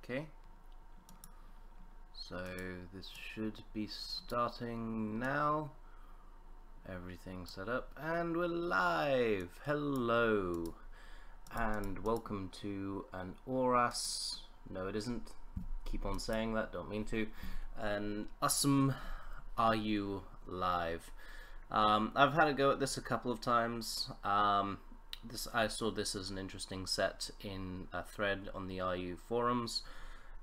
Okay. So this should be starting now. Everything set up and we're live. Hello and welcome to an Oras. No, it isn't. Keep on saying that, don't mean to. An USM RU live. I've had a go at this a couple of times. I saw this as an interesting set in a thread on the RU forums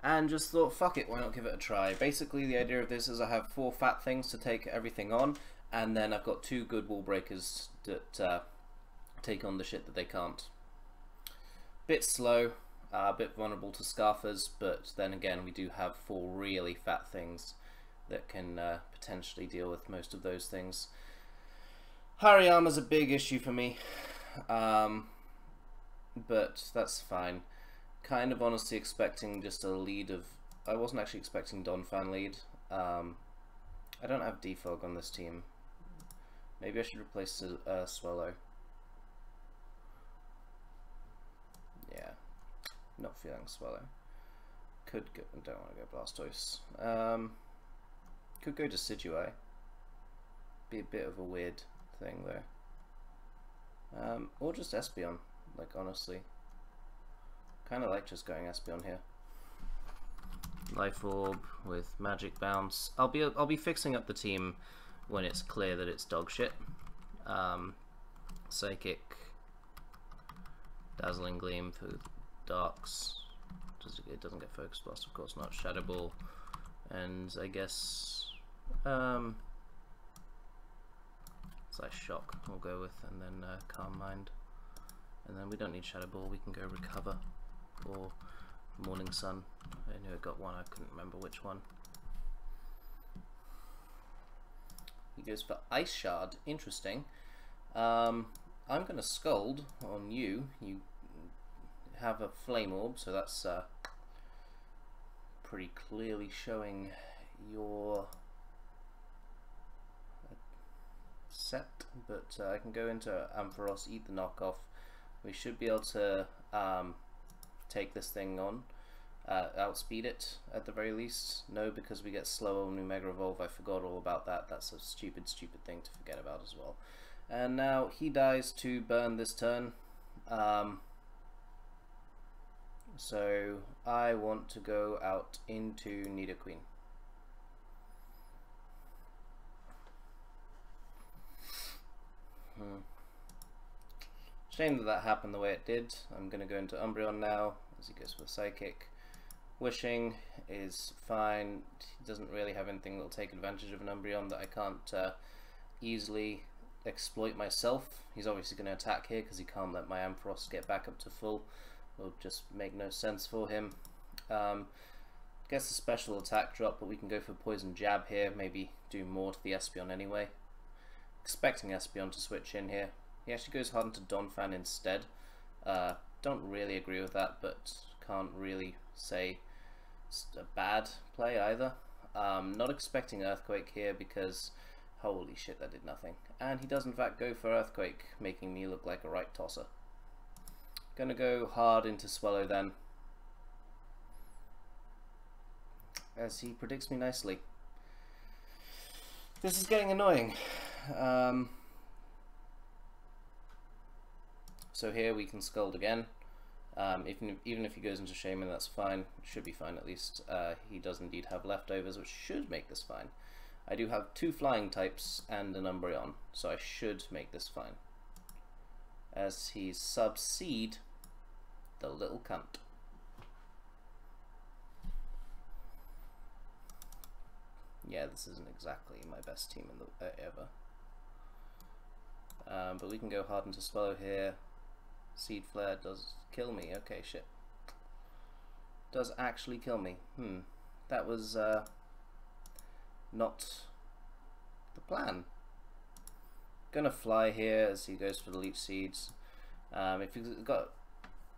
and just thought, fuck it, why not give it a try. Basically the idea of this is I have 4 fat things to take everything on, and then I've got 2 good wall breakers that take on the shit that they can't. Bit slow, a bit vulnerable to scarfers, but then again we do have 4 really fat things that can potentially deal with most of those things. Hariyama's a big issue for me, but that's fine. Kind of honestly expecting just a lead of... I wasn't actually expecting Donphan lead. I don't have defog on this team. Maybe I should replace Swallow. Yeah, not feeling Swallow. Could go... don't want to go Blastoise. Could go to Decidueye. Be a bit of a weird thing though. Or just Espeon, like honestly. Kinda like just going Espeon here. Life Orb with Magic Bounce. I'll be fixing up the team when it's clear that it's dog shit. Psychic, Dazzling Gleam for Darks. It doesn't get Focus Blast, of course not. Shadow Ball, and I guess Slash Shock we'll go with, and then Calm Mind, and then we don't need Shadow Ball. We can go Recover or Morning Sun. I knew I got one, I couldn't remember which one. He goes for Ice Shard. Interesting. I'm gonna Scold on you. You have a Flame Orb, so that's pretty clearly showing your set, but I can go into Ampharos, eat the knockoff. We should be able to take this thing on, outspeed it at the very least. No, because we get slower when we Mega Evolve. I forgot all about that. That's a stupid thing to forget about as well. And now he dies to burn this turn. So I want to go out into Nidoqueen. Shame that happened the way it did. I'm going to go into Umbreon now as he goes for Psychic. Wishing is fine. He doesn't really have anything that will take advantage of an Umbreon that I can't easily exploit myself. He's obviously going to attack here because he can't let my Ampharos get back up to full. It'll just make no sense for him. Gets a special attack drop, but we can go for Poison Jab here. Maybe do more to the Espeon anyway. Expecting Espeon to switch in here. He actually goes hard into Donphan instead. Don't really agree with that, but can't really say it's a bad play either. Not expecting Earthquake here because holy shit, that did nothing. And he does in fact go for Earthquake, making me look like a right tosser. Gonna go hard into Swallow then, as he predicts me nicely. This is getting annoying. So here we can Scold again. Even if he goes into Shaman, that's fine. It should be fine at least. He does indeed have leftovers, which should make this fine. I do have 2 flying types and an Umbreon, so I should make this fine. As he Subseed the little cunt. Yeah, this isn't exactly my best team in the ever. But we can go hard into Swallow here. Seed Flare does kill me. Okay, shit. Does actually kill me. That was not the plan. Gonna fly here as he goes for the Leech Seeds. If you've got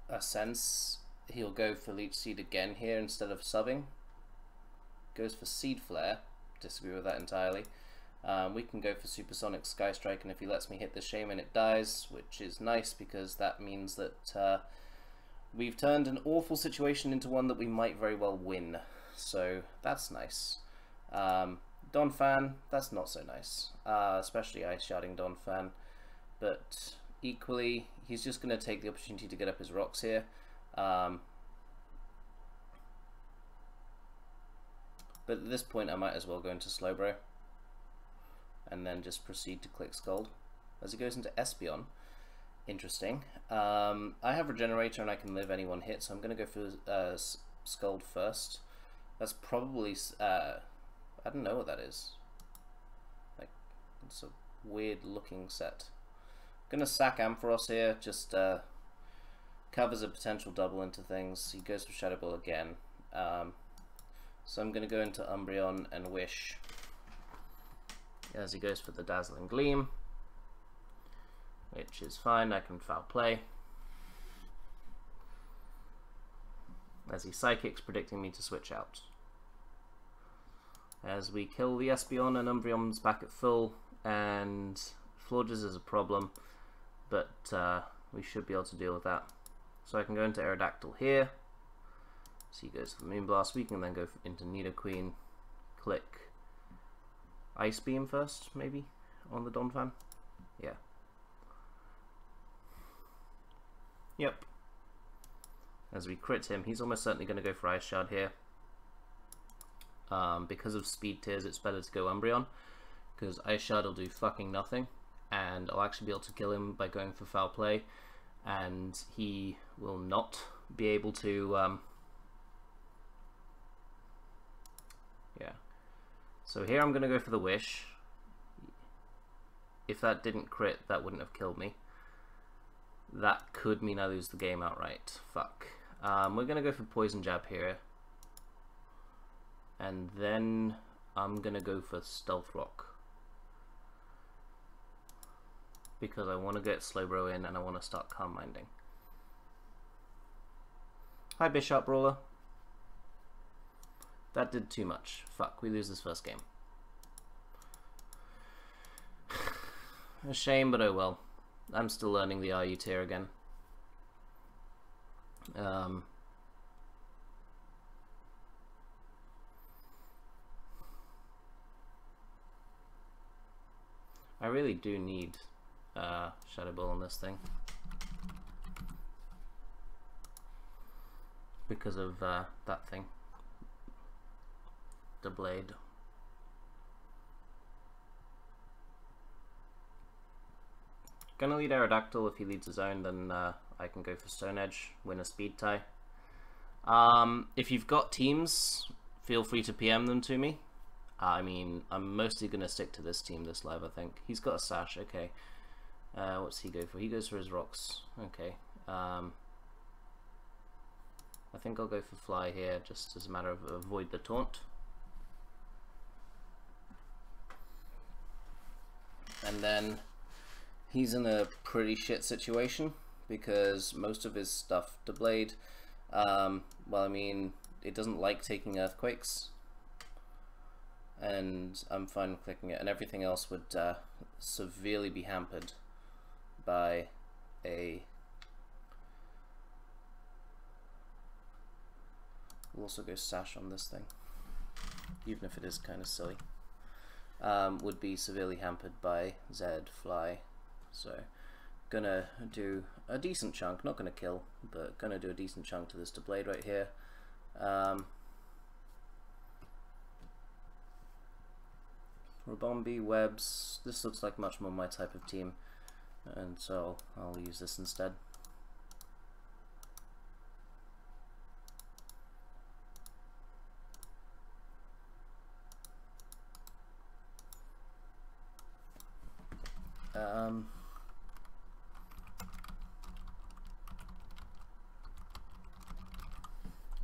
a sense, he'll go for Leech Seed again here instead of subbing. Goes for Seed Flare. Disagree with that entirely. We can go for Supersonic Sky Strike, and if he lets me hit the Shaman it dies, which is nice because that means that we've turned an awful situation into one that we might very well win. So that's nice. Donphan, that's not so nice. Especially Ice Sharding Donphan. But equally, he's just going to take the opportunity to get up his rocks here. But at this point I might as well go into Slowbro and then just proceed to click Scald. As he goes into Espeon, interesting. I have Regenerator and I can live any one hit, so I'm going to go for Scald first. That's probably, I don't know what that is. Like, it's a weird looking set. I'm going to sack Ampharos here, just covers a potential double into things. He goes for Shadow Ball again. So I'm going to go into Umbreon and Wish as he goes for the Dazzling Gleam, which is fine. I can Foul Play as he Psychics, predicting me to switch out. As we kill the Espeon and Umbreon's back at full, and Florges is a problem, but we should be able to deal with that. So I can go into Aerodactyl here. So he goes for the Moonblast. We can then go into Nidoqueen, click Ice Beam first, maybe, on the Donphan. Yeah. Yep. As we crit him, he's almost certainly going to go for Ice Shard here. Because of speed tiers, it's better to go Umbreon, because Ice Shard will do fucking nothing, and I'll actually be able to kill him by going for Foul Play, and he will not be able to... yeah. So here I'm going to go for the Wish. If that didn't crit, that wouldn't have killed me. That could mean I lose the game outright. Fuck. We're going to go for Poison Jab here. And then I'm going to go for Stealth Rock. Because I want to get Slowbro in and I want to start Calm Minding. Hi Bishop Brawler. That did too much. Fuck, we lose this first game. A shame, but oh well. I'm still learning the RU tier again. I really do need Shadow Ball on this thing. Because of that thing. The blade. Gonna lead Aerodactyl. If he leads his own, then I can go for Stone Edge, win a speed tie. If you've got teams, feel free to PM them to me. I mean, I'm mostly gonna stick to this team this live, I think. He's got a Sash, okay. What's he go for? He goes for his rocks, okay. I think I'll go for Fly here, just as a matter of avoid the taunt. And then he's in a pretty shit situation because most of his stuff to Blade, well, I mean, it doesn't like taking earthquakes, and I'm fine with clicking it, and everything else would severely be hampered by a... We'll also go Sash on this thing, even if it is kind of silly. Would be severely hampered by Zed, Fly, so gonna do a decent chunk, not gonna kill, but gonna do a decent chunk to this Blade right here. Rabombi, Webs, this looks like much more my type of team, and so I'll use this instead.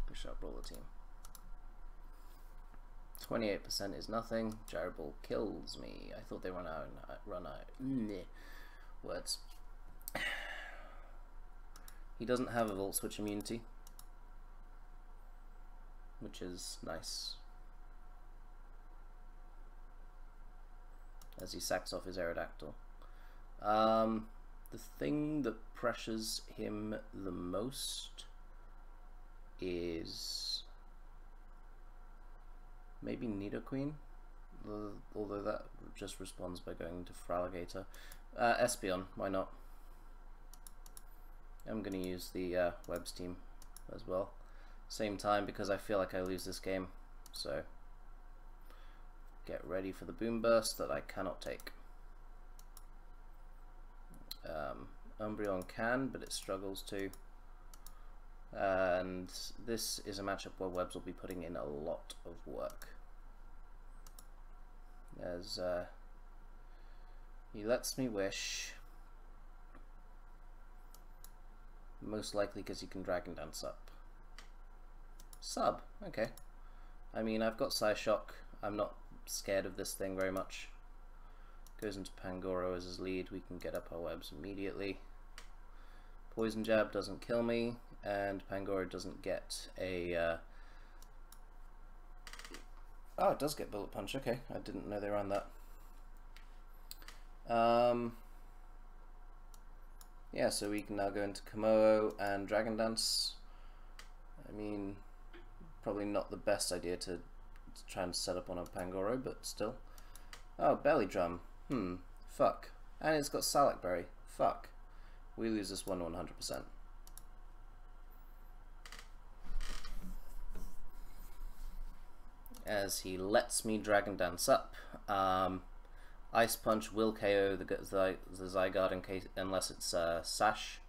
Bishop Roller team. 28% is nothing. Gyro Ball kills me. I thought they run out. Words. He doesn't have a Volt Switch immunity, which is nice. As he sacks off his Aerodactyl. The thing that pressures him the most is maybe Nidoqueen, although that just responds by going to Fraligator. Espeon, why not? I'm going to use the Webs team as well. Same time, because I feel like I lose this game, so get ready for the Boom Burst that I cannot take. Umbreon can, but it struggles to. And this is a matchup where Webs will be putting in a lot of work, as he lets me wish, most likely because he can Dragon Dance up. Sub, okay. I mean, I've got Psyshock. I'm not scared of this thing very much. Goes into Pangoro as his lead. We can get up our Webs immediately. Poison Jab doesn't kill me, and Pangoro doesn't get a... Oh, it does get Bullet Punch. Okay, I didn't know they ran that. Yeah, so we can now go into Komodo and Dragon Dance. I mean, probably not the best idea to try and set up on a Pangoro, but still. Oh, Belly Drum. Fuck. And it's got Salak Berry. Fuck. We lose this one 100%. As he lets me Dragon Dance up. Ice Punch will KO the Zygarde in case, unless it's Sash.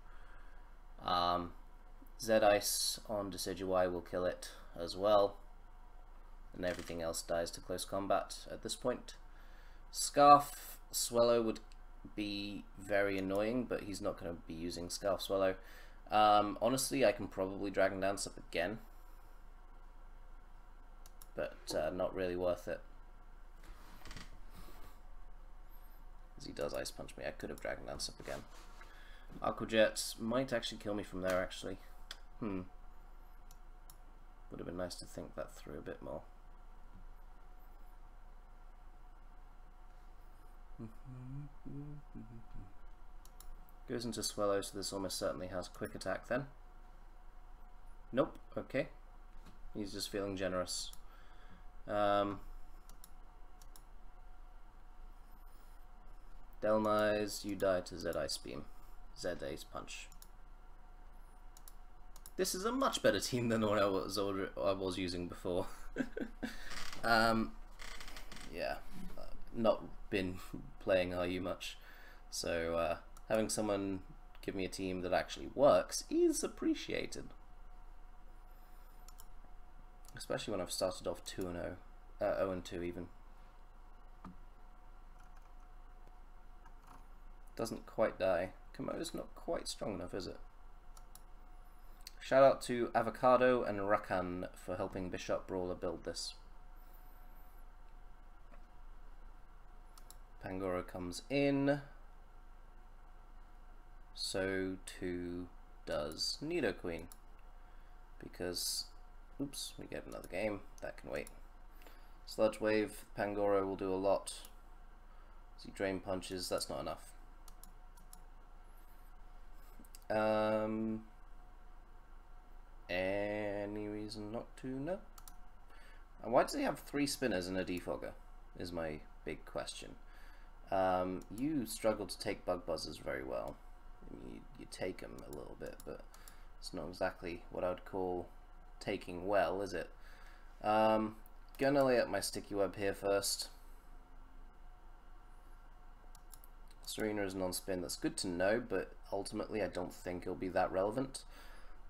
Z-Ice on Decidueye will kill it as well. And everything else dies to close combat at this point. Scarf Swallow would be very annoying, but he's not going to be using Scarf Swallow. Honestly, I can probably Dragon Dance up again, but not really worth it. As he does Ice Punch me, I could have Dragon Dance up again. Aqua Jet might actually kill me from there, actually. Would have been nice to think that through a bit more. Goes into Swallow, so this almost certainly has Quick Attack then. Nope, okay. He's just feeling generous. Delnize, you die to Z-Ice Beam. Z-Ice Punch. This is a much better team than the one I was using before. Yeah, not been playing RU much, so having someone give me a team that actually works is appreciated. Especially when I've started off 2-0, 0-2 even. Doesn't quite die. Komodo's not quite strong enough, is it? Shout out to Avocado and Rakan for helping Bishop Brawler build this. Pangoro comes in. So too does Nidoqueen. Because, oops, we get another game. That can wait. Sludge Wave, Pangoro will do a lot. As he Drain Punches, that's not enough. Any reason not to? No. And why does he have 3 spinners and a defogger? Is my big question. You struggle to take Bug Buzzers very well. You take them a little bit, but it's not exactly what I would call taking well, is it? Gonna lay up my Sticky Web here first. Serena is non-spin. That's good to know, but ultimately I don't think it'll be that relevant.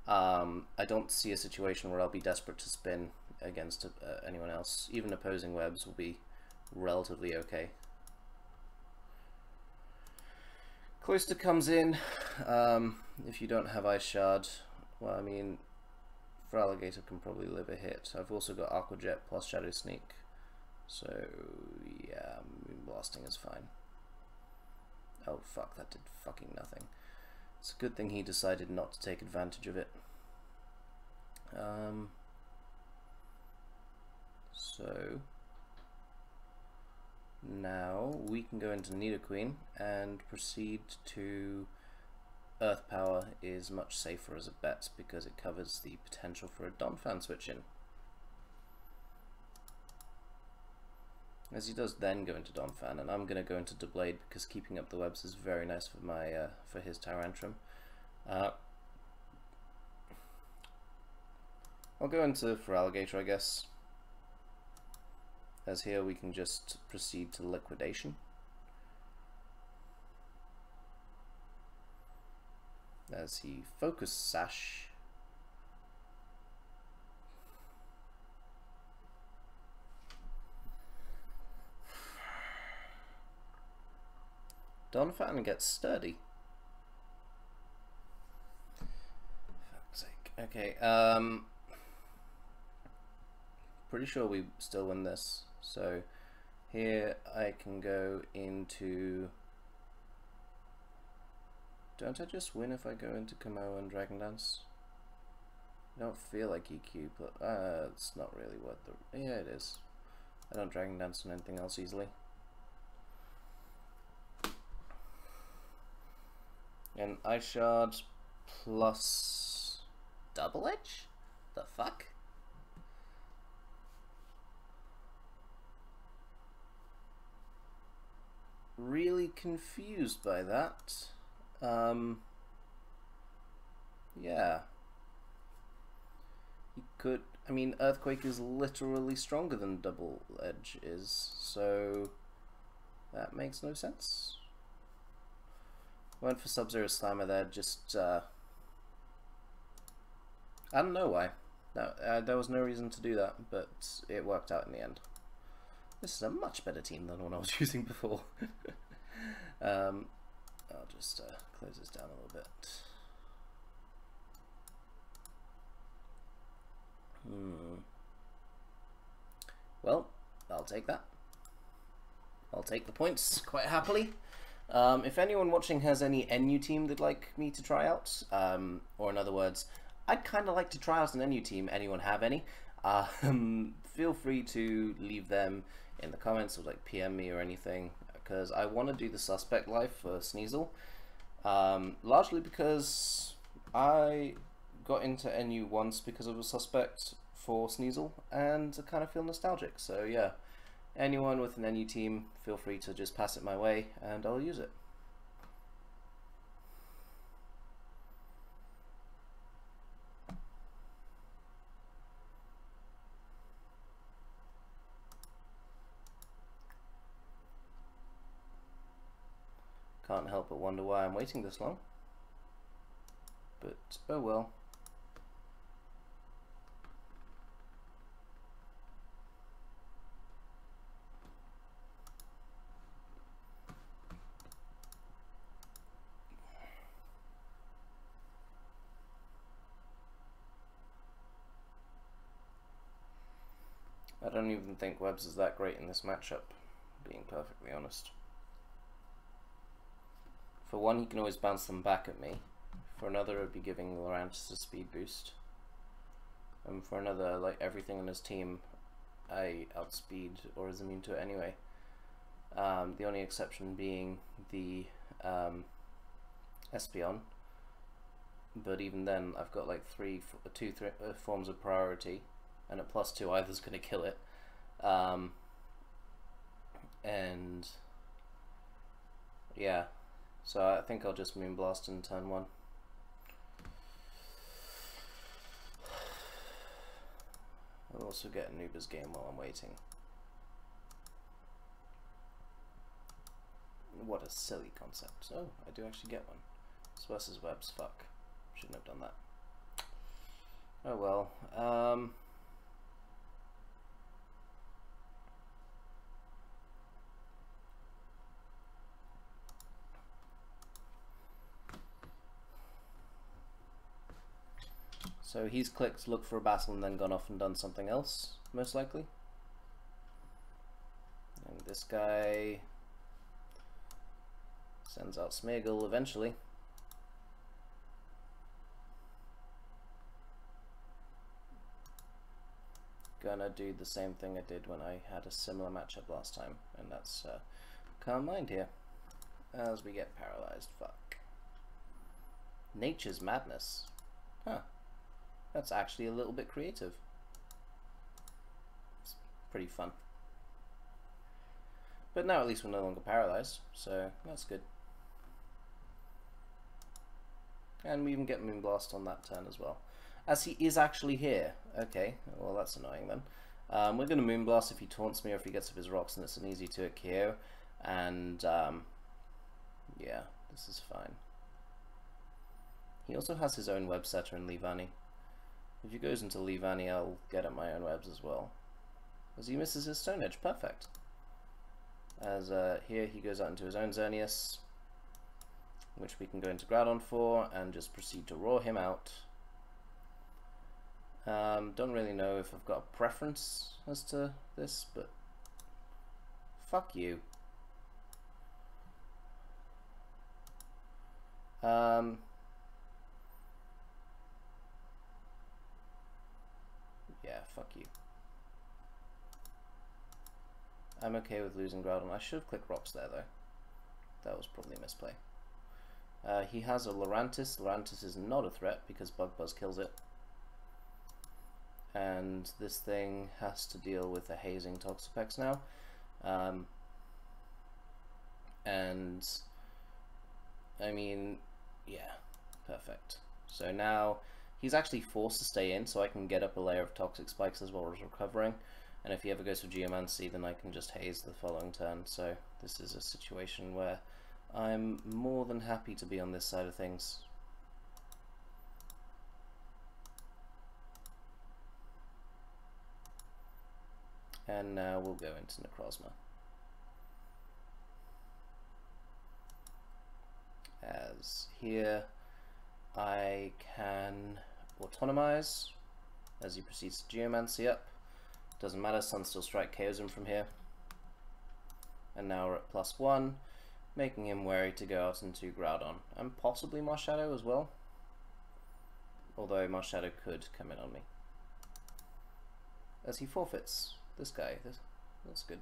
I don't see a situation where I'll be desperate to spin against anyone else. Even opposing Webs will be relatively okay. Cloister comes in. If you don't have Ice Shard, well, I mean, Fraligator can probably live a hit. I've also got Aqua Jet plus Shadow Sneak, so yeah, Moonblasting is fine. Oh fuck, that did fucking nothing. It's a good thing he decided not to take advantage of it. So now we can go into Nidoqueen and proceed to Earth Power is much safer as a bet because it covers the potential for a Donphan switch in. As he does then go into Donphan, and I'm going to go into Doublade because keeping up the webs is very nice for my for his Tyrantrum. I'll go into for Alligator, I guess, as here we can just proceed to Liquidation. As he Focus Sash. Donphan gets Sturdy. Fuck's sake. Okay, pretty sure we still win this. So here I can go into... Don't I just win if I go into Komoa and Dragon Dance? I don't feel like EQ, but it's not really worth the... Yeah, it is. I don't Dragon Dance on anything else easily. And Ice Shard plus Double Edge? The fuck? Really confused by that. Yeah. He could... I mean, Earthquake is literally stronger than Double Edge is, so that makes no sense. Went for Sub-Zero Slammer there, just, I don't know why. No, there was no reason to do that, but it worked out in the end. This is a much better team than the one I was using before. I'll just close this down a little bit. Well, I'll take that. I'll take the points quite happily. If anyone watching has any NU team they'd like me to try out, or in other words, I'd kind of like to try out an NU team, anyone have any, feel free to leave them in the comments or like PM me or anything, because I want to do the Suspect live for Sneasel, largely because I got into NU once because of a Suspect for Sneasel, and I kind of feel nostalgic, so yeah. Anyone with an NU team, feel free to just pass it my way and I'll use it. Can't help but wonder why I'm waiting this long. But oh well. I don't even think Webbs is that great in this matchup, being perfectly honest. For one, he can always bounce them back at me. For another, it would be giving Lorantis a speed boost. And for another, like everything on his team, I outspeed or is immune to it anyway. The only exception being the Espeon. But even then, I've got like two forms of priority. And at +2 either's going to kill it, and yeah, so I think I'll just Moonblast in turn 1. I'll also get an Uber's game while I'm waiting. What a silly concept. Oh, I do actually get one. This versus Webs, fuck. Shouldn't have done that. Oh well. So he's clicked look for a battle and then gone off and done something else, most likely. And this guy sends out Smeagol eventually. Gonna do the same thing I did when I had a similar matchup last time, and that's Calm Mind here, as we get paralyzed. Fuck. Nature's Madness. Huh. That's actually a little bit creative. It's pretty fun. But now at least we're no longer paralyzed, so that's good. And we even get Moonblast on that turn as well. As he is actually here. Okay, well that's annoying then. We're going to Moonblast if he taunts me or if he gets up his rocks, and it's an easy 2-hit KO. And yeah, this is fine. He also has his own web setter in Leavanny. If he goes into Leavanny, I'll get at my own webs as well. As he misses his Stone Edge, perfect. As here he goes out into his own Xerneas, which we can go into Groudon for, and just proceed to roar him out. Don't really know if I've got a preference as to this, but fuck you. Yeah, fuck you. I'm okay with losing Groudon. I should have clicked rocks there though. That was probably a misplay. He has a Lurantis. Lurantis is not a threat because Bug Buzz kills it. And this thing has to deal with the hazing Toxapex now. And I mean, yeah, perfect. So now he's actually forced to stay in, so I can get up a layer of Toxic Spikes as well as recovering. And if he ever goes for Geomancy, then I can just haze the following turn. So this is a situation where I'm more than happy to be on this side of things. And now we'll go into Necrozma. As here I can Autonomize as he proceeds to Geomancy up. Doesn't matter, Sunsteel Strike KOs him from here. And now we're at +1, making him wary to go out into Groudon. And possibly Marshadow as well. Although Marshadow could come in on me. As he forfeits this guy. That's good.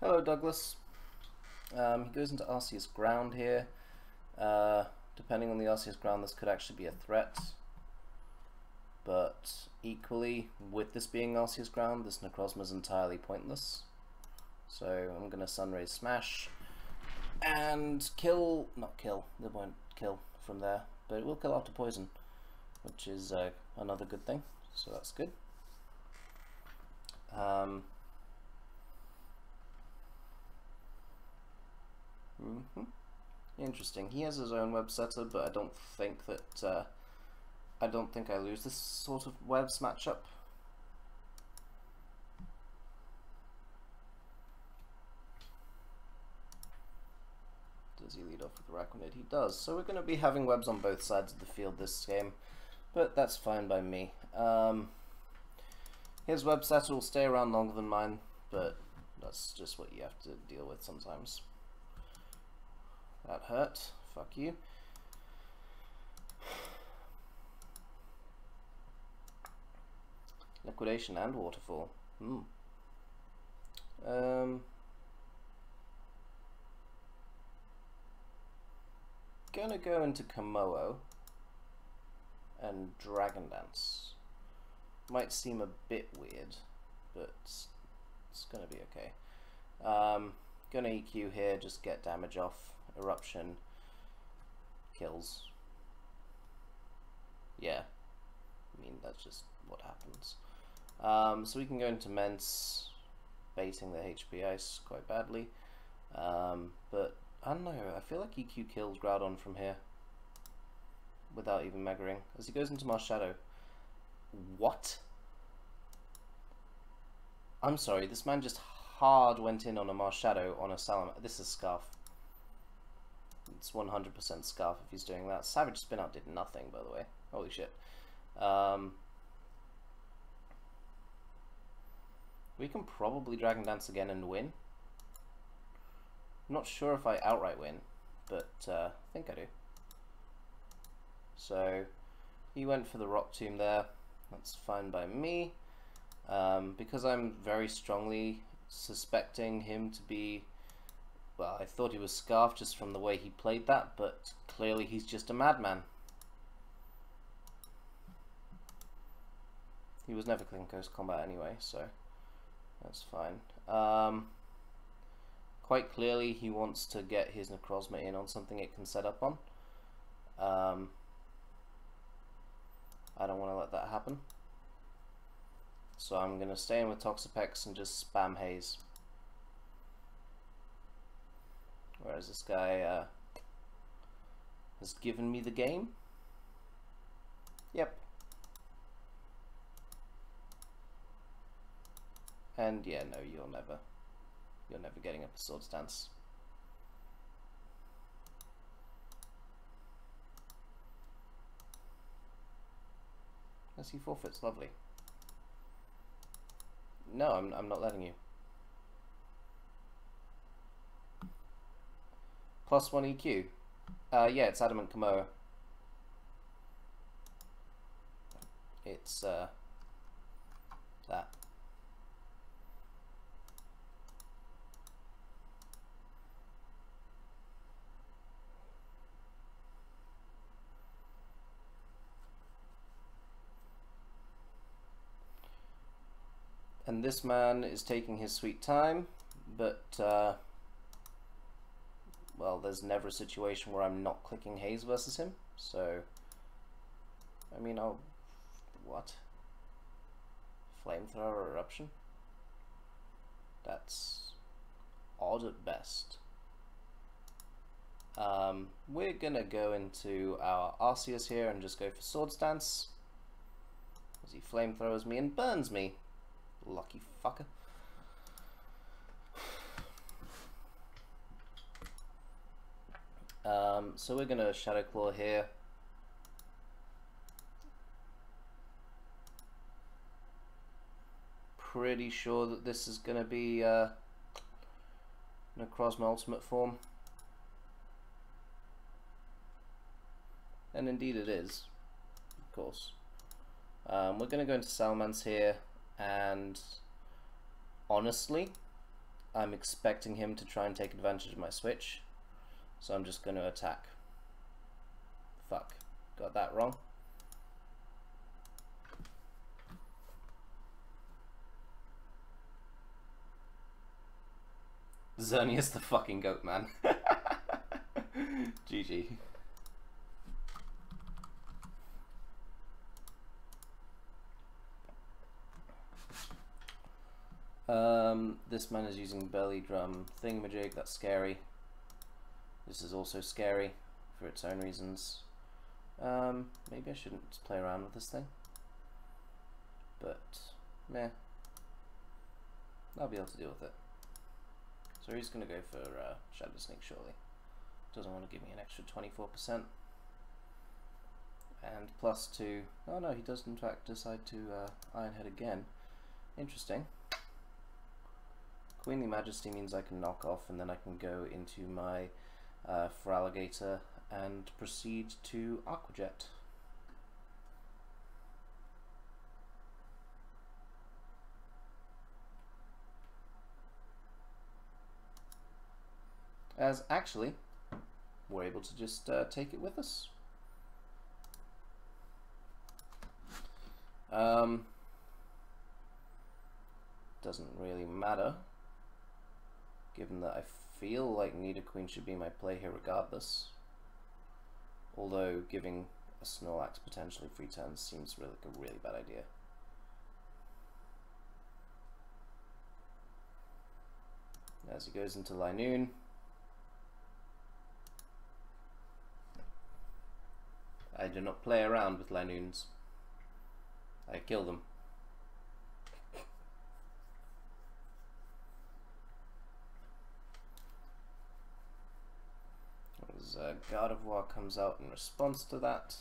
Hello, Douglas. He goes into Arceus Ground here. Depending on the Arceus Ground, this could actually be a threat. But equally, with this being Arceus Ground, this Necrozma is entirely pointless. So I'm going to Sunray Smash and kill, not kill, it won't kill from there, but it will kill after poison, which is another good thing, so that's good. Interesting. He has his own web setter, but I don't think that I lose this sort of webs matchup. Does he lead off with Araquanid? He does. So we're going to be having webs on both sides of the field this game, but that's fine by me. His web setter will stay around longer than mine, but that's just what you have to deal with sometimes. That hurt. Fuck you. Liquidation and Waterfall. Gonna go into Komodo and Dragon Dance. Might seem a bit weird, but it's gonna be okay. Gonna EQ here, just get damage off. Eruption kills. Yeah, I mean that's just what happens. So we can go into Mence, baiting the HP Ice quite badly, but I don't know, I feel like EQ kills Groudon from here without even megaring. As he goes into Marshadow. What? I'm sorry, this man just hard went in on a Marshadow on a Salamander. This is Scarf. It's 100% Scarf if he's doing that. Savage Spin Out did nothing, by the way. Holy shit. We can probably Dragon Dance again and win. I'm not sure if I outright win, but I think I do. So he went for the Rock Tomb there. That's fine by me. Because I'm very strongly suspecting him to be, well, I thought he was Scarf just from the way he played that, but clearly he's just a madman. He was never clicking Coast Combat anyway, so that's fine. Quite clearly he wants to get his Necrozma in on something it can set up on. I don't want to let that happen. So I'm going to stay in with Toxapex and just spam Haze. Whereas this guy has given me the game. Yep. And yeah, no, you're never getting up a Swords Dance. Yes, he forfeits, lovely. No, I'm not letting you. +1 EQ. Yeah, it's Adamant Kamoa. It's that. And this man is taking his sweet time, but well, there's never a situation where I'm not clicking Haze versus him, so I mean, what? Flamethrower Eruption? That's odd at best. We're gonna go into our Arceus here and just go for Swords Dance, as he flamethrowers me and burns me. Lucky fucker. So we're gonna Shadow Claw here. Pretty sure that this is gonna be Necrozma Ultimate form. And indeed it is, of course. We're gonna go into Salamence here. And honestly, I'm expecting him to try and take advantage of my switch, so I'm just going to attack. Fuck, got that wrong. Xerneas the fucking goat, man. GG. This man is using Belly Drum Thingamajig, that's scary. This is also scary for its own reasons. Maybe I shouldn't play around with this thing, but meh, I'll be able to deal with it. So he's going to go for Shadow Sneak surely. Doesn't want to give me an extra 24%. And +2, oh no, he does in fact decide to Iron Head again. Interesting. Queenly Majesty means I can knock off and then I can go into my Feraligatr and proceed to Aqua Jet. As actually, we're able to just take it with us. Doesn't really matter, given that I feel like Nidoqueen should be my play here regardless. Although giving a Snorlax potentially free turns seems like a really bad idea. As he goes into Linoon. I do not play around with Linoons. I kill them. Gardevoir comes out in response to that,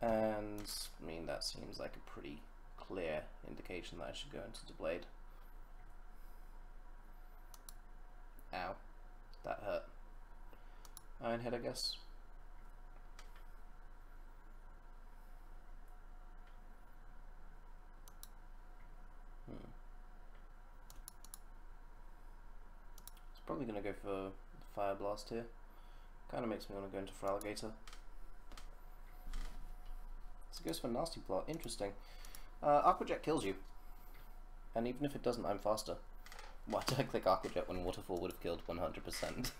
and I mean that seems like a pretty clear indication that I should go into Doublade. Ow. That hurt. Ironhead, I guess. It's probably going to go for the Fire Blast here. Kind of makes me want to go into Feraligatr. So it goes for Nasty Plot. Interesting. Aqua Jet kills you. And even if it doesn't, I'm faster. Why did I click Aqua Jet when Waterfall would have killed 100%?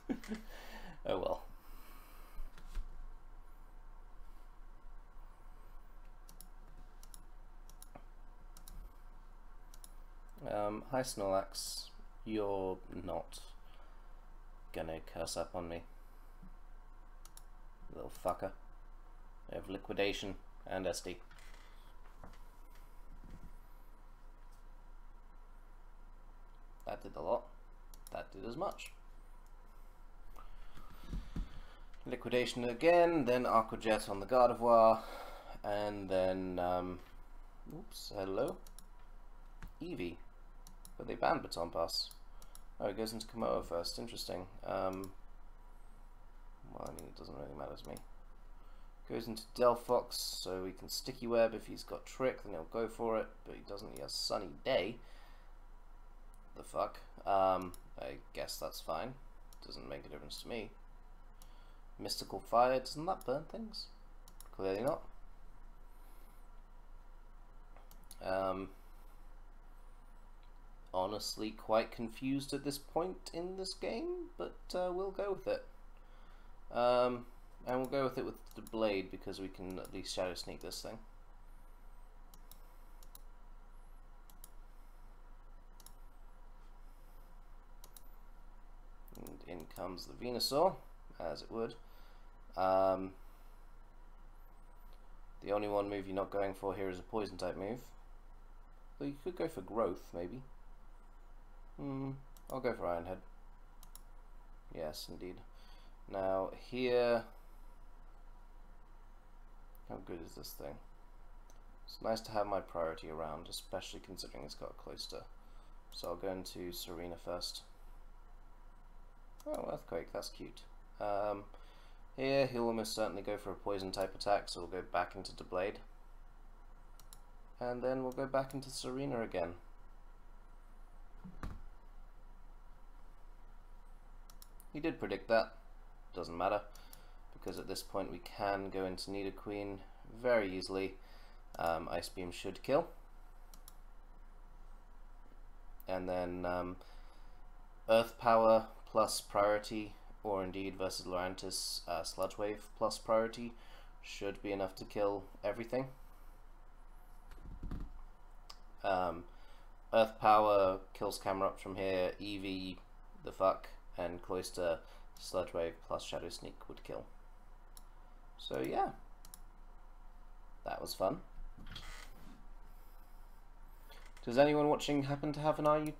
Oh well. Hi Snorlax, you're not gonna curse up on me, little fucker. I have Liquidation and SD. That did a lot. That did as much. Liquidation again, then Aqua Jet on the Gardevoir, and then, oops, hello? Eevee. But they banned Baton Pass. Oh, it goes into Komoa first. Interesting. Well, I mean, it doesn't really matter to me. Goes into Delphox, so we can Sticky Web. If he's got Trick, then he'll go for it. But he doesn't. He has Sunny Day. The fuck? I guess that's fine. Doesn't make a difference to me. Mystical Fire. Doesn't that burn things? Clearly not. Honestly quite confused at this point in this game, but we'll go with it. And we'll go with it with the Blade because we can at least Shadow Sneak this thing. And in comes the Venusaur, as it would. The only one move you're not going for here is a Poison type move. Though you could go for Growth, maybe. I'll go for Ironhead. Yes, indeed. Now, here... How good is this thing? It's nice to have my priority around, especially considering it's got a Cloyster. So I'll go into Serena first. Oh, Earthquake, that's cute. Here, he'll almost certainly go for a Poison type attack, so we'll go back into Blade. And then we'll go back into Serena again. He did predict that. Doesn't matter, because at this point we can go into Nidoqueen very easily. Ice Beam should kill. And then Earth Power plus priority, or indeed versus Lurantis, Sludge Wave plus priority should be enough to kill everything. Earth Power kills Camerupt from here, Eevee, the fuck, and Cloyster, Sludge Wave plus Shadow Sneak would kill. So yeah, that was fun. Does anyone watching happen to have an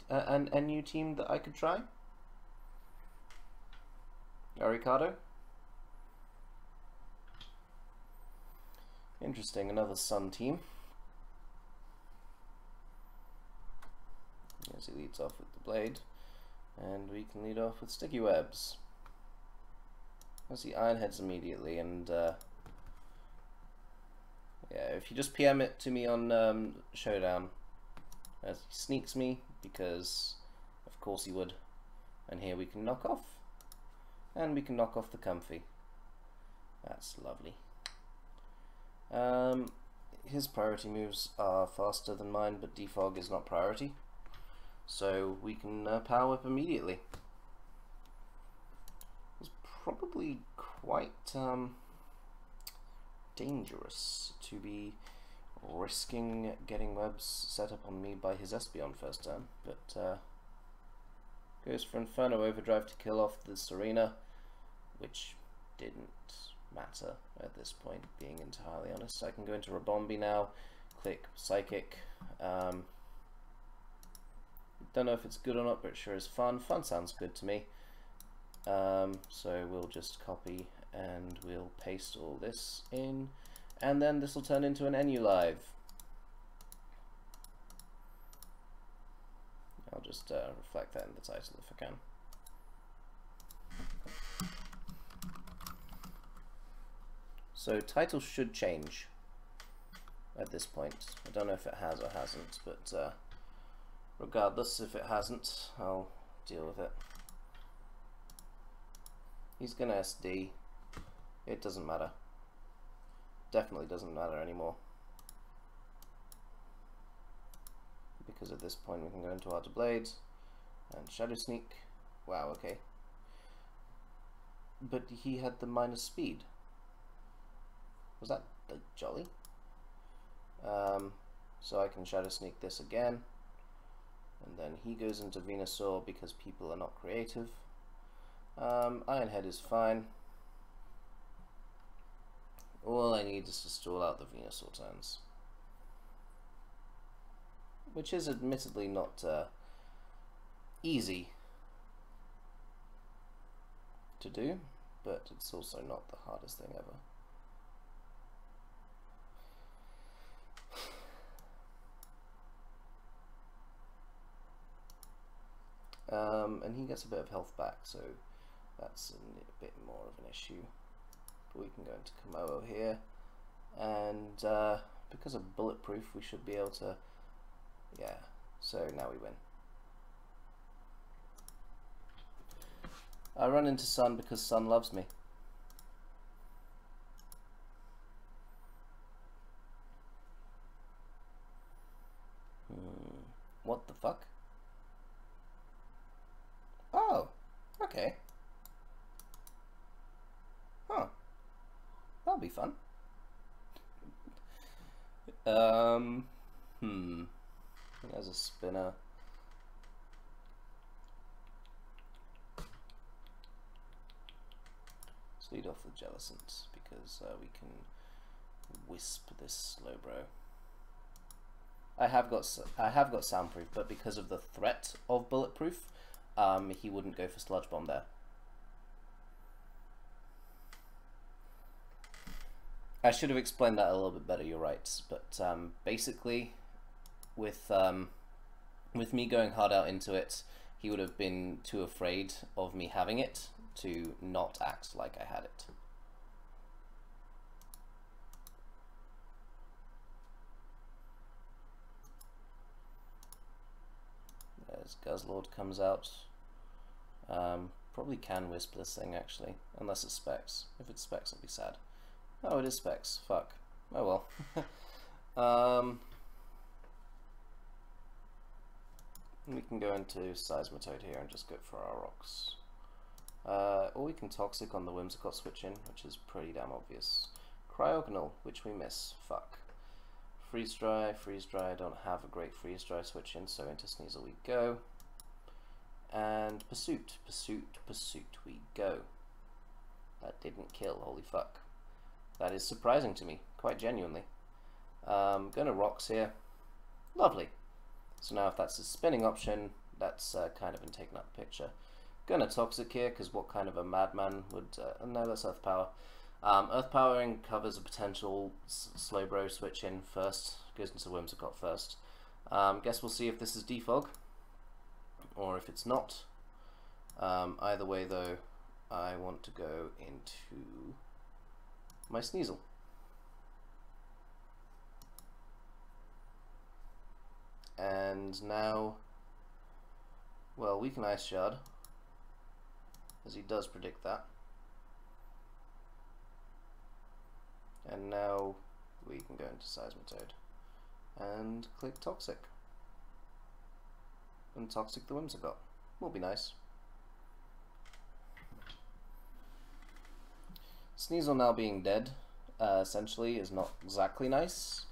NU team that I could try? Ricardo? Interesting, another Sun team. As he leads off with the Blade. And we can lead off with Sticky Webs. I see Ironheads immediately, and yeah, if you just PM it to me on Showdown, as he sneaks me, because of course he would. And here we can knock off, and we can knock off the Comfy. That's lovely. His priority moves are faster than mine, but Defog is not priority. So we can Power Whip immediately. It's probably quite dangerous to be risking getting webs set up on me by his Espeon first turn, but goes for Inferno Overdrive to kill off the Serena, which didn't matter at this point, being entirely honest. I can go into Rabombi now, click Psychic. Don't know if it's good or not, but it sure is fun. Fun sounds good to me. So we'll just copy and we'll paste all this in, and then this will turn into an NU Live. I'll just reflect that in the title if I can. So title should change at this point. I don't know if it has or hasn't, but regardless, if it hasn't, I'll deal with it. He's gonna SD. It doesn't matter. Definitely doesn't matter anymore. Because at this point we can go into Art of Blades and Shadow Sneak. Wow, okay. But he had the minus speed. Was that like jolly? So I can Shadow Sneak this again. And then he goes into Venusaur because people are not creative. Ironhead is fine. All I need is to stall out the Venusaur turns. Which is admittedly not easy to do, but it's also not the hardest thing ever. And he gets a bit of health back, so that's a bit more of an issue. But we can go into Komodo here, and because of bulletproof we should be able to, yeah, so now we win. I run into Sun because Sun loves me. What the fuck? Oh, okay. Huh. That'll be fun. There's a spinner. Let's lead off with Jellicent because we can wisp this Slowbro. I have got soundproof, but because of the threat of bulletproof, he wouldn't go for Sludge Bomb there. I should have explained that a little bit better. You're right, but basically, with me going hard out into it, he would have been too afraid of me having it to not act like I had it. As Guzzlord comes out, probably can Wisp this thing actually, unless it's Specs. If it's Specs, I'll be sad. Oh, it is Specs. Fuck. Oh well. We can go into Seismitoad here and just go for our rocks. Or we can Toxic on the Whimsicott switch in, which is pretty damn obvious. Cryogonal, which we miss. Fuck. Freeze Dry. I don't have a great Freeze Dry switch in, so into Sneasel we go. And Pursuit we go. That didn't kill, holy fuck. That is surprising to me, quite genuinely. Gonna Rocks here. Lovely. So now if that's a spinning option, that's kind of been taken out of the picture. Gonna Toxic here, because what kind of a madman would... no, that's Earth Power. Earth Powering covers a potential Slowbro switch in first, goes into Whimsicott first. Guess we'll see if this is Defog, or if it's not. Either way though, I want to go into my Sneasel. And now, well, we can Ice Shard, as he does predict that. And now we can go into Seismitoad and click Toxic. And Toxic the Whimsicott. Will be nice. Sneasel now being dead, essentially, is not exactly nice,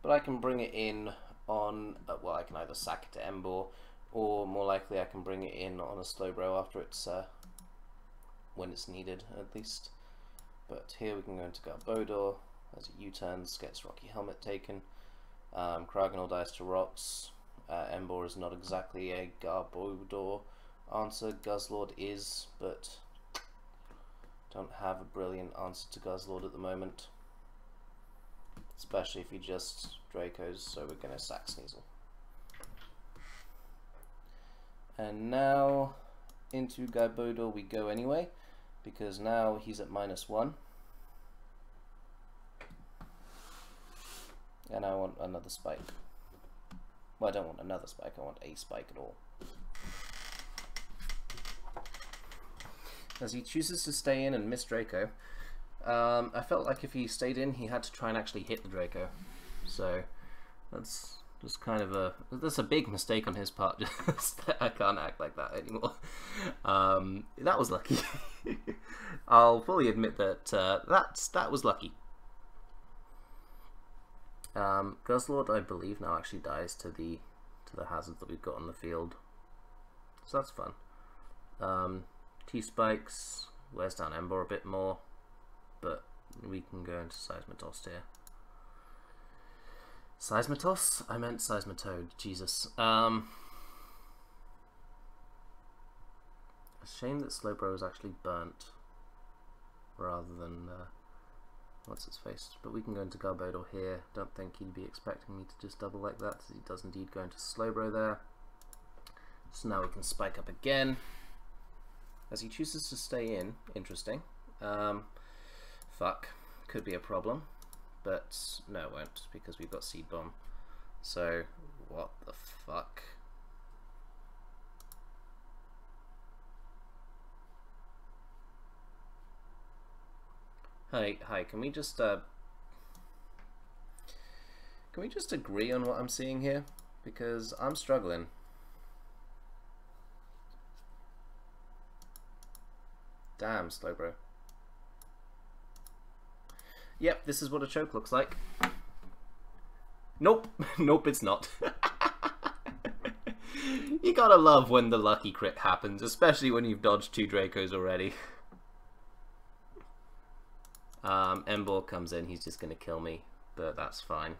but I can bring it in on, well, I can either sack it to Emboar, or more likely I can bring it in on a Slowbro after it's, when it's needed, at least. But here we can go into Garbodor, as it U-turns, gets Rocky Helmet taken. Cryogonal dies to Rocks. Emboar is not exactly a Garbodor answer. Guzzlord is, but don't have a brilliant answer to Guzzlord at the moment. Especially if he just Dracos, so we're going to sack Sneasel. And now into Garbodor we go anyway, because now he's at -1. another spike. Well, I don't want another spike, I want a spike at all. As he chooses to stay in and miss Draco, I felt like if he stayed in, he had to try and actually hit the Draco. So that's just kind of that's a big mistake on his part. Just that I can't act like that anymore. That was lucky. I'll fully admit that that was lucky. Guzzlord, I believe, now actually dies to the hazards that we've got on the field, so that's fun. T-Spikes wears down Embor a bit more, but we can go into Seismitoss here. Seismitoss? I meant Seismitoad, Jesus. A shame that Slowbro was actually burnt rather than what's its face, but we can go into Garbodor here. Don't think he'd be expecting me to just double like that, so he does indeed go into Slowbro there. So now we can spike up again. As he chooses to stay in, interesting. Fuck, could be a problem, but no it won't, because we've got Seed Bomb. So, what the fuck? Hi, can we just agree on what I'm seeing here? Because I'm struggling. Damn, Slowbro. Yep, this is what a choke looks like. Nope, nope, it's not. You gotta love when the lucky crit happens, especially when you've dodged 2 Dracos already. Embor comes in, he's just gonna kill me, but that's fine.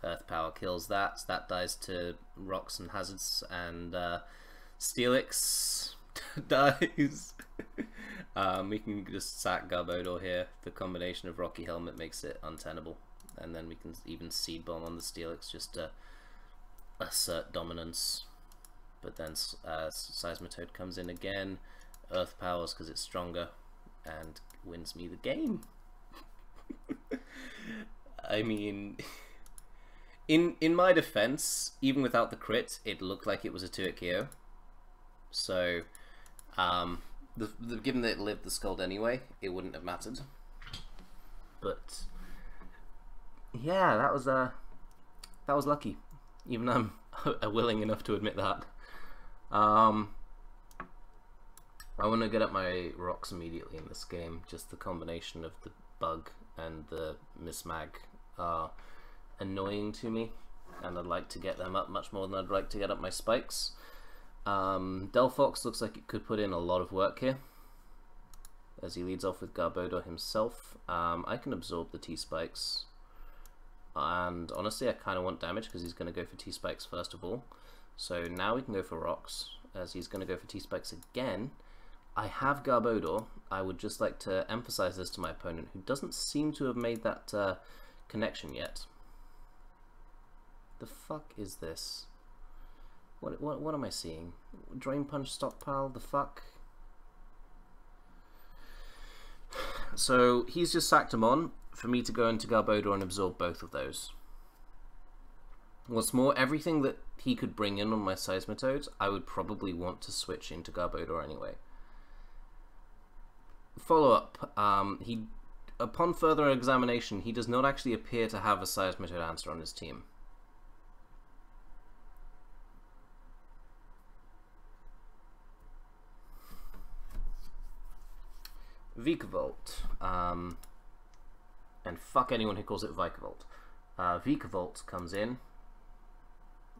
Earth Power kills that, so that dies to rocks and hazards, and Steelix dies. We can just sack Garbodor here. The combination of Rocky Helmet makes it untenable, and then we can even Seed Bomb on the Steelix just to assert dominance. But then Seismitoad comes in again, Earth Powers because it's stronger, and wins me the game. I mean... In my defense, even without the crit, it looked like it was a 2-hit KO. So, given that it lived the Scald anyway, it wouldn't have mattered. But yeah, that was lucky. Even I'm willing enough to admit that. I want to get up my rocks immediately in this game. Just the combination of the bug and the mismag are annoying to me, and I'd like to get them up much more than I'd like to get up my spikes. Delphox looks like it could put in a lot of work here, as he leads off with Garbodor himself. I can absorb the T-Spikes, and honestly I kind of want damage because he's going to go for T-Spikes first of all. So now we can go for rocks, as he's going to go for T-Spikes again. I have Garbodor. I would just like to emphasize this to my opponent, who doesn't seem to have made that connection yet. The fuck is this? What am I seeing? Drain Punch stockpile? The fuck? So he's just sacked him on for me to go into Garbodor and absorb both of those. What's more, everything that he could bring in on my Seismitoads, I would probably want to switch into Garbodor anyway. Follow up. Upon further examination, he does not actually appear to have a Seismitoad answer on his team. Vikavolt, and fuck anyone who calls it Vikavolt. Vikavolt comes in,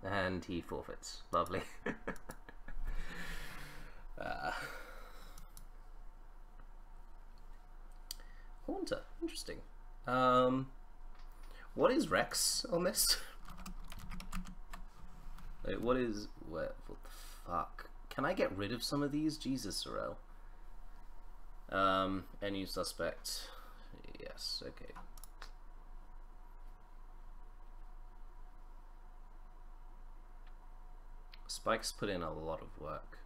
and he forfeits. Lovely. Haunter, interesting. What is Rex on this? Wait, what the fuck? Can I get rid of some of these? Jesus, Sorrel. NU suspect. Yes, okay. Spike's put in a lot of work.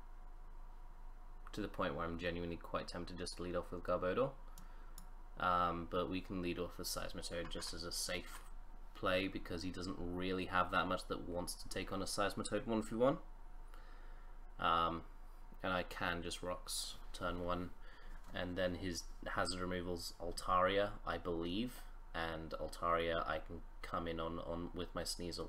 to the point where I'm genuinely quite tempted just to lead off with Garbodor. But we can lead off with Seismitoad just as a safe play because he doesn't really have that much that wants to take on a Seismitoad 1v1. And I can just Rocks turn 1, and then his hazard removal's Altaria, I believe, and Altaria I can come in on with my Sneasel.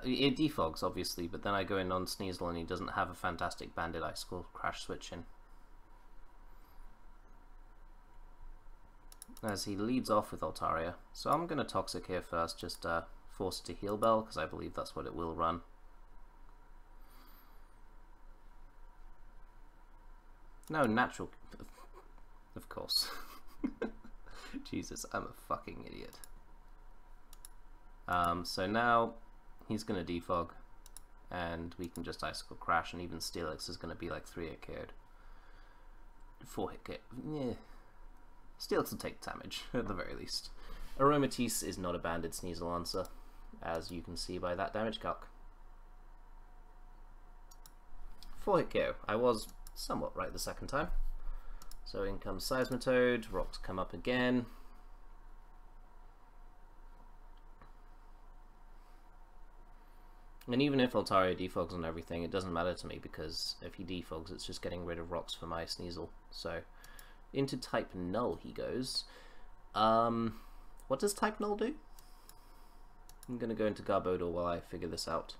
It defogs obviously, but then I go in on Sneasel and he doesn't have a fantastic Banded Icicle Crash switch in. As he leads off with Altaria, so I'm going to Toxic here first, just force it to Heal Bell, because I believe that's what it will run. No, natural, of course. Jesus, I'm a fucking idiot. So now he's going to defog, and we can just Icicle Crash, and even Steelix is going to be like 3-hit KO'd. 4-hit KO. Yeah. Steelix will take damage, at the very least. Aromatisse is not a banded Sneasel answer, as you can see by that damage calc. 4-hit KO. I was somewhat right the second time. So in comes Seismitoad, Rocks come up again. And even if Altaria defogs on everything, it doesn't matter to me, because if he defogs, it's just getting rid of Rocks for my Sneasel. So into type Null he goes. What does type Null do? I'm gonna go into Garbodor while I figure this out.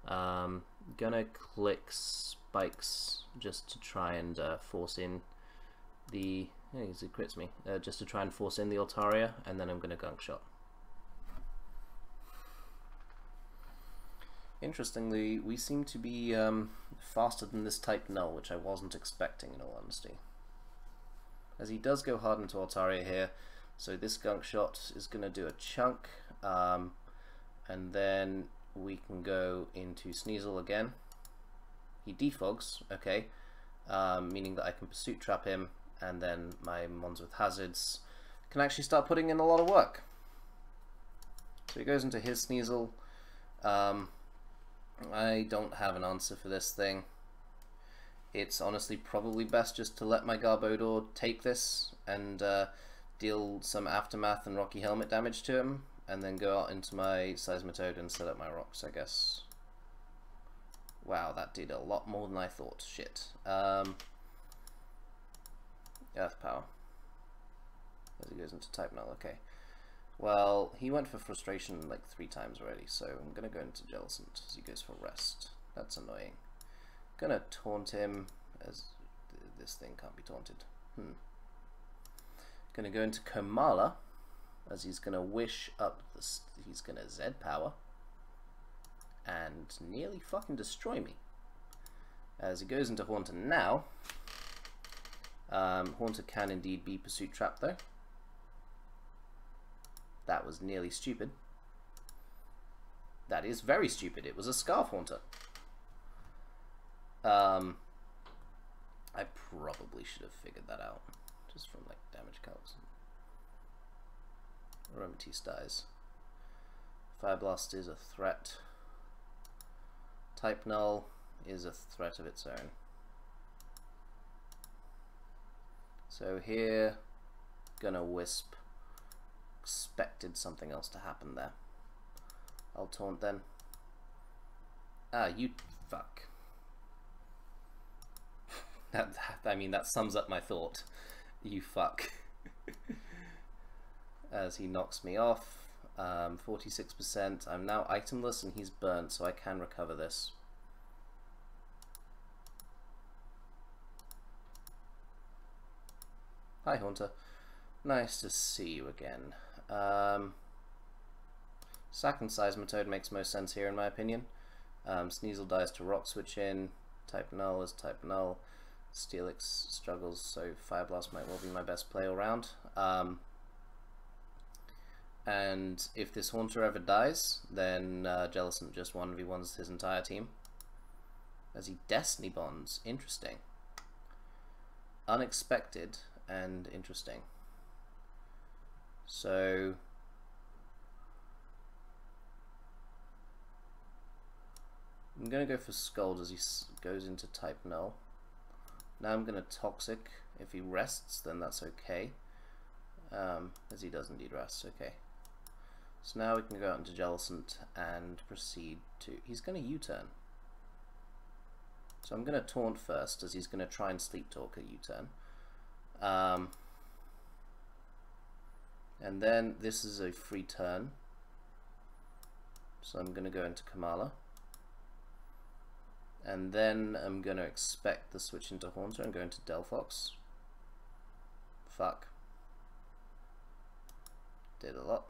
Gonna click Spikes just to try and force in the... Hey, it crits me. Just to try and force in the Altaria, and then I'm gonna Gunk Shot. Interestingly, we seem to be faster than this type Null, which I wasn't expecting in all honesty. As he does go hard into Altaria here, so this Gunk Shot is going to do a chunk, and then we can go into Sneasel again. He defogs, okay, meaning that I can Pursuit Trap him, and then my Mons with Hazards can actually start putting in a lot of work. So he goes into his Sneasel. I don't have an answer for this thing. It's honestly probably best just to let my Garbodor take this and deal some Aftermath and Rocky Helmet damage to him, and then go out into my Seismitoad and set up my Rocks, I guess. Wow, that did a lot more than I thought. Shit. Earth Power. As he goes into type Null, okay. Well, he went for Frustration like 3 times already, so I'm gonna go into Jellicent as he goes for Rest. That's annoying. Gonna taunt him, as this thing can't be taunted. Gonna go into Komala, as he's gonna wish up this. He's gonna Z power and nearly fucking destroy me. As he goes into Haunter now. Haunter can indeed be Pursuit Trap though. That was nearly stupid. That is very stupid. It was a Scarf Haunter. I probably should have figured that out, just from like damage calcs. Aromatisse dies. Fire Blast is a threat. Type Null is a threat of its own. So here, gonna Wisp. Expected something else to happen there. I'll taunt then. Ah, you fuck. I mean, that sums up my thought. You fuck. As he knocks me off. 46%. I'm now itemless and he's burnt, so I can recover this. Hi, Haunter. Nice to see you again. Sack and Seismitoad makes most sense here in my opinion. Sneasel dies to Rock Switch in. Type Null is Type Null. Steelix struggles, so Fire Blast might well be my best play all round. And if this Haunter ever dies, then Jellicent just 1v1s his entire team. As he Destiny Bonds. Interesting. Unexpected and interesting. So going to go for Scald as he goes into type null. Now I'm going to Toxic. If he rests, then that's okay. As he does indeed rest, okay. So now we can go out into Jellicent and proceed to... He's going to U-turn. So I'm going to Taunt first, as he's going to try and Sleep Talk a U-turn. And then this is a free turn. So I'm going to go into Kamala. And then I'm going to expect the switch into Haunter and go into Delphox. Fuck. Did a lot.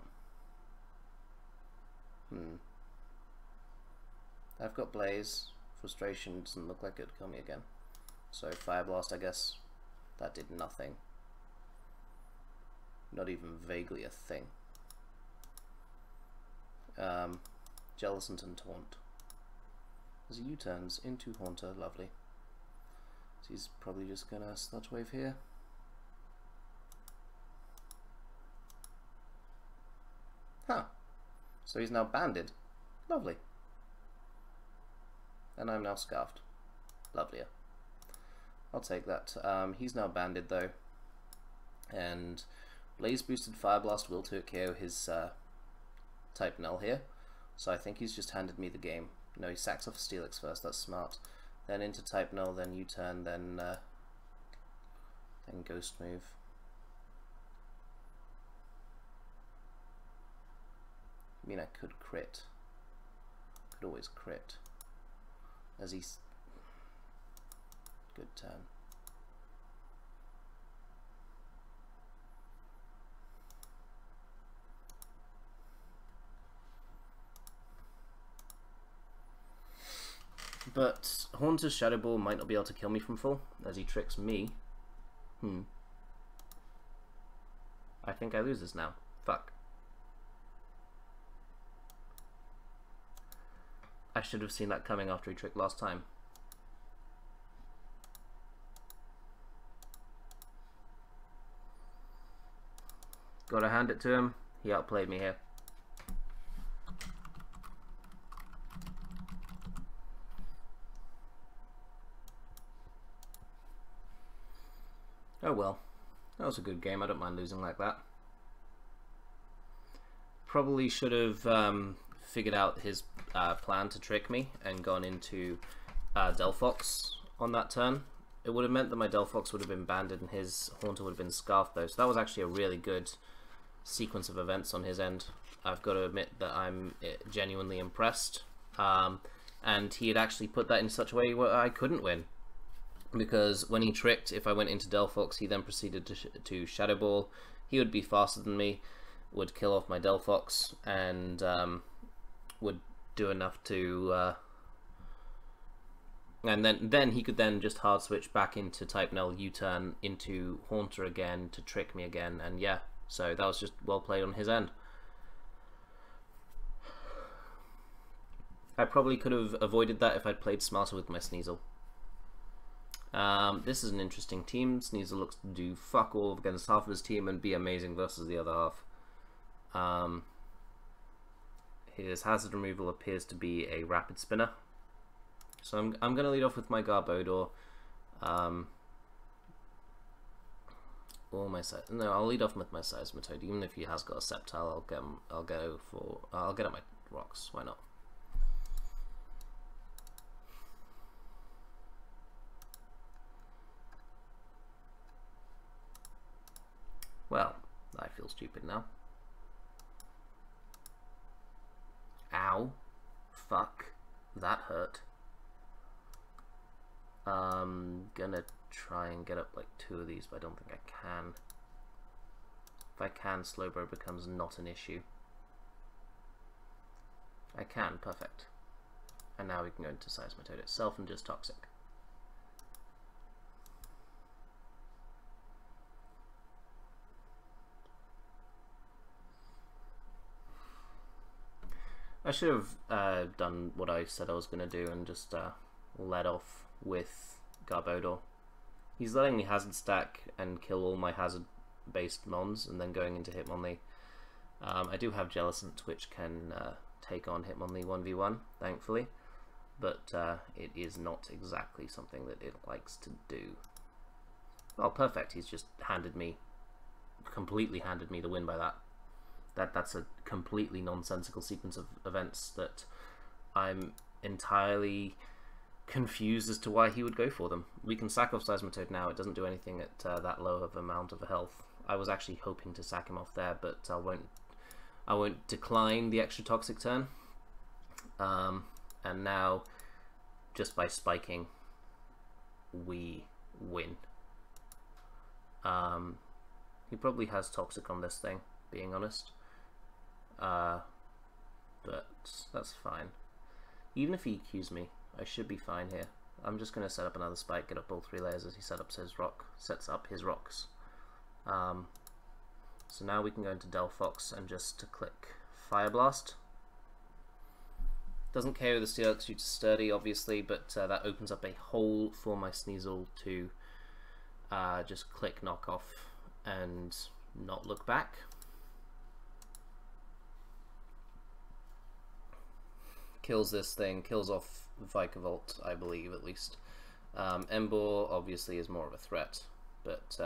I've got Blaze. Frustration doesn't look like it would kill me again. So Fire Blast, I guess. That did nothing. Not even vaguely a thing. Jellicent and Taunt. As he U-turns into Haunter, lovely. So he's probably just gonna Sludge Wave here. Huh. So he's now banded. Lovely. And I'm now Scarfed. Lovelier. I'll take that. He's now banded though. And Blaze boosted Fire Blast will to KO his type null here. So I think he's just handed me the game. No, he sacks off Steelix first, that's smart. Then into type null, then U-turn, then Ghost move. I mean, I could crit. Could always crit. As he's... Good turn. But Haunter's Shadow Ball might not be able to kill me from full, as he tricks me. I think I lose this now. Fuck. I should have seen that coming after he tricked last time. Gotta hand it to him. He outplayed me here. Oh well, that was a good game. I don't mind losing like that. Probably should have figured out his plan to trick me and gone into Delphox on that turn. It would have meant that my Delphox would have been banded and his Haunter would have been Scarfed though. So that was actually a really good sequence of events on his end. I've got to admit that I'm genuinely impressed. And he had actually put that in such a way where I couldn't win. Because when he tricked, if I went into Delphox, he then proceeded to Shadow Ball. He would be faster than me, would kill off my Delphox, and would do enough to... and then he could then just hard switch back into type null, U-turn into Haunter again to trick me again, and yeah, so that was just well played on his end. I probably could have avoided that if I'd played smarter with my Sneasel. This is an interesting team. Sneasel looks to do fuck all against half of his team and be amazing versus the other half. His hazard removal appears to be a rapid spinner. So I'm going to lead off with my Garbodor. Or my no, I'll lead off with my Seismitoad. Even if he has got a Sceptile, I'll get at my rocks. Why not? Well, I feel stupid now. Ow. Fuck. That hurt. Gonna try and get up like 2 of these, but I don't think I can. If I can, Slowbro becomes not an issue. I can, perfect. And now we can go into Seismitoad itself and just Toxic. I should have done what I said I was going to do and just led off with Garbodor. He's letting me hazard stack and kill all my hazard based mons and then going into Hitmonlee. I do have Jellicent which can take on Hitmonlee 1v1, thankfully. but it is not exactly something that it likes to do. Oh, perfect. He's just completely handed me the win by that. That's a completely nonsensical sequence of events that I'm entirely confused as to why he would go for them. We can sack off Seismitoad now. It doesn't do anything at that low of amount of health. I was actually hoping to sack him off there, but I won't decline the extra toxic turn. And now, just by spiking, we win. He probably has toxic on this thing, being honest. But that's fine. Even if he EQs me, I should be fine here. I'm just going to set up another spike, get up all 3 layers as he sets up his rocks. So now we can go into Delphox and just click Fire Blast. Doesn't KO the Steel Execute Sturdy, obviously, but that opens up a hole for my Sneasel to just click Knock Off and not look back. Kills this thing, kills off Vikavolt, I believe, at least. Embor obviously is more of a threat, but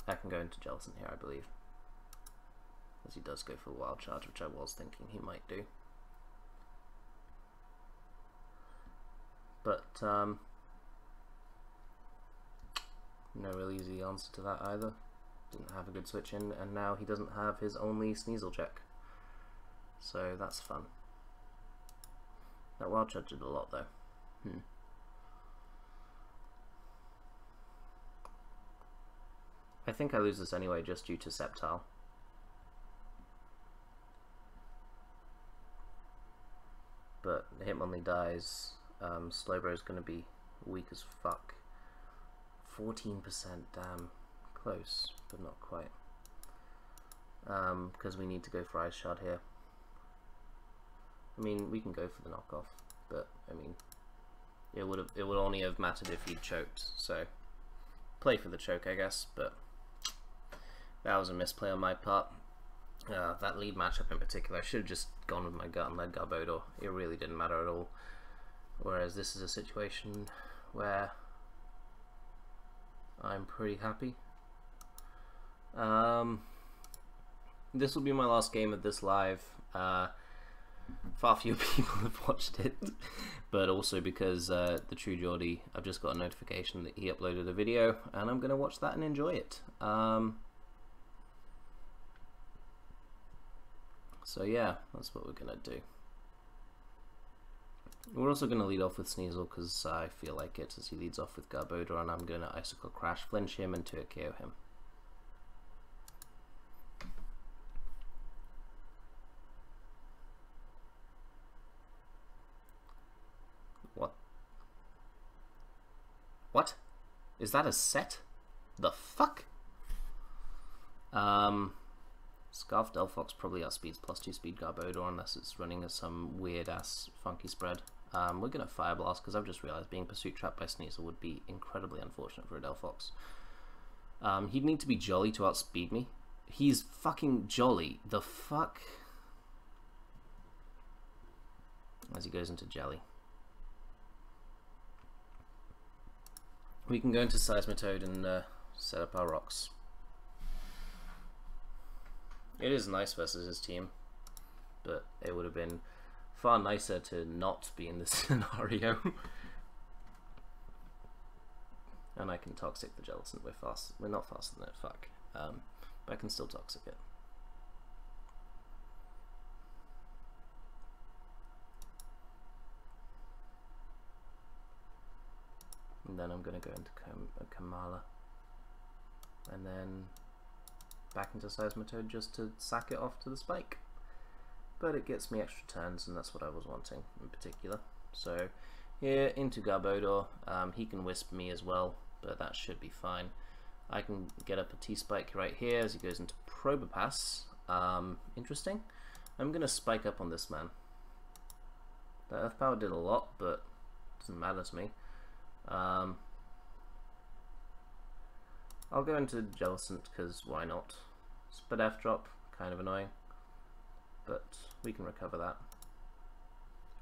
I can go into Jellicent here, I believe, as he does go for the Wild Charge, which I was thinking he might do. But no real easy answer to that either. Didn't have a good switch in, and now he doesn't have his only Sneasel check, so that's fun. That Wild Charge did a lot though. I think I lose this anyway just due to Sceptile. But Hitmonlee dies. Slowbro is going to be weak as fuck. 14%, damn. Close, but not quite. Because we need to go for Ice Shard here. I mean, we can go for the knockoff, but I mean, it would only have mattered if he'd choked. So play for the choke, I guess. But that was a misplay on my part. That lead matchup in particular, I should have just gone with my gut and led Garbodor. It really didn't matter at all. Whereas this is a situation where I'm pretty happy. This will be my last game of this live. Far fewer people have watched it, but also because the True Geordie, I've just got a notification that he uploaded a video, and I'm going to watch that and enjoy it. So yeah, that's what we're going to do. We're also going to lead off with Sneasel because I feel like it, as he leads off with Garbodor, and I'm going to Icicle Crash, flinch him, and KO him. What? Is that a set? The fuck? Scarf Delphox probably outspeeds +2 speed Garbodor unless it's running as some weird ass funky spread. We're gonna Fire Blast because I've just realized being Pursuit Trapped by Sneasel would be incredibly unfortunate for a Delphox. He'd need to be Jolly to outspeed me. He's fucking Jolly. The fuck? As he goes into Jelly. We can go into Seismitoad and set up our rocks. It is nice versus his team, but it would have been far nicer to not be in this scenario. And I can Toxic the Jellicent. We're not faster than it, fuck. But I can still Toxic it. And then I'm going to go into Kamala, and then back into Seismitoad just to sack it off to the spike. But it gets me extra turns, and that's what I was wanting in particular. So here into Garbodor, he can Wisp me as well, but that should be fine. I can get up a T-Spike right here as he goes into Probopass. Interesting. I'm going to spike up on this man. The Earth Power did a lot, but it doesn't matter to me. I'll go into Jellicent because why not? Spit F drop, kind of annoying. but we can recover that.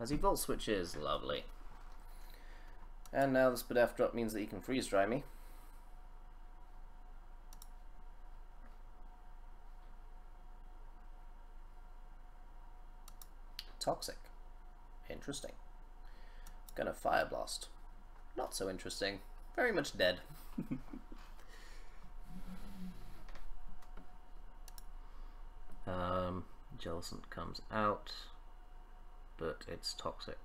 As he volt switches, lovely. And now this Spadef drop means that he can freeze dry me. Toxic. Interesting. Gonna Fire Blast. Not so interesting. Very much dead. Jellicent comes out, but it's Toxic.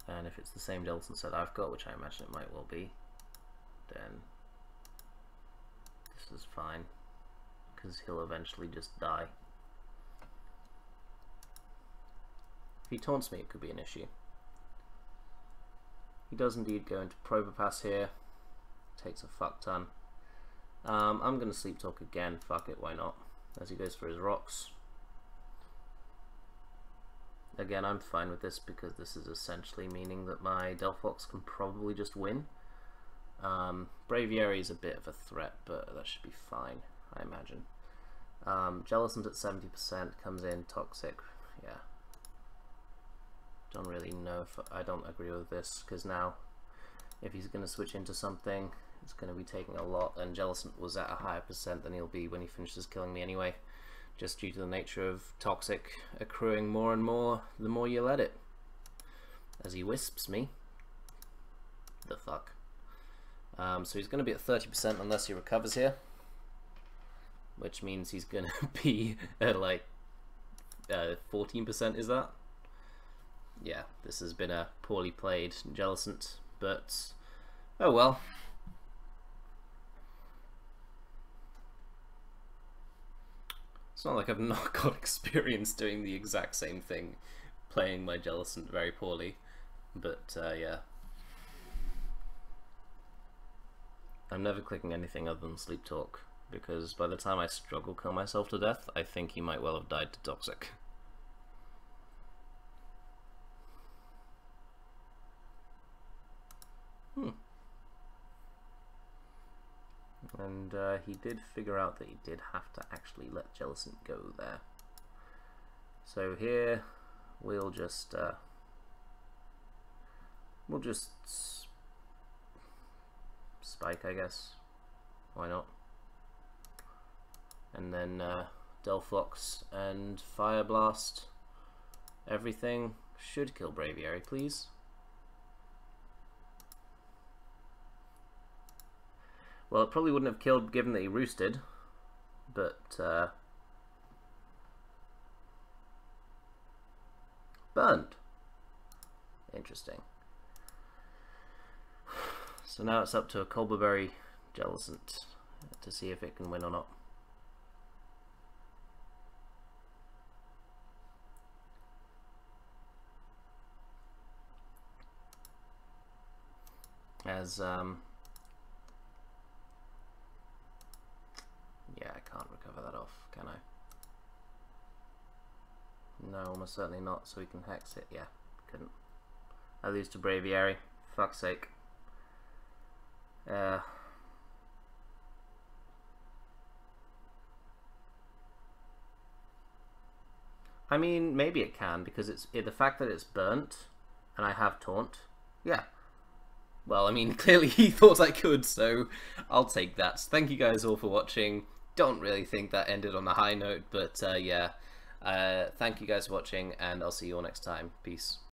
And if it's the same Jellicent set I've got, which I imagine it might well be, then this is fine, because he'll eventually just die. If he taunts me, it could be an issue. He does indeed go into Probopass here. Takes a fuck ton. I'm going to Sleep Talk again, fuck it, why not? As he goes for his rocks. Again, I'm fine with this because this is essentially meaning that my Delphox can probably just win. Braviary is a bit of a threat, but that should be fine, I imagine. Jellicent at 70% comes in, Toxic, yeah. Don't really know if I don't agree with this, because now if he's going to switch into something, it's going to be taking a lot, and Jellicent was at a higher percent than he'll be when he finishes killing me anyway, just due to the nature of Toxic accruing more and more the more you let it. As he wisps me. The fuck. So he's going to be at 30% unless he recovers here, which means he's going to be at like 14%, is that? Yeah, this has been a poorly played Jellicent, but oh well. It's not like I've not got experience doing the exact same thing, playing my Jellicent very poorly, but yeah. I'm never clicking anything other than Sleep Talk, because by the time I struggle kill myself to death, I think he might well have died to Toxic. And he did figure out that he did have to actually let Jellicent go there. So here we'll just spike, I guess. Why not? And then Delphox and Fire Blast. Everything should kill Braviary, please. Well, it probably wouldn't have killed given that he roosted, but burned. Interesting. So now it's up to a Colberberry Jellicent to see if it can win or not. As yeah, I can't recover that off, can I? No, almost certainly not, so we can hex it. Yeah, couldn't. I lose to Braviary. Fuck's sake. I mean, maybe it can, because it's the fact that it's burnt, and I have taunt. Yeah. Well, I mean, clearly he thought I could, so I'll take that. Thank you guys all for watching. Don't really think that ended on a high note, but yeah. Thank you guys for watching, and I'll see you all next time. Peace.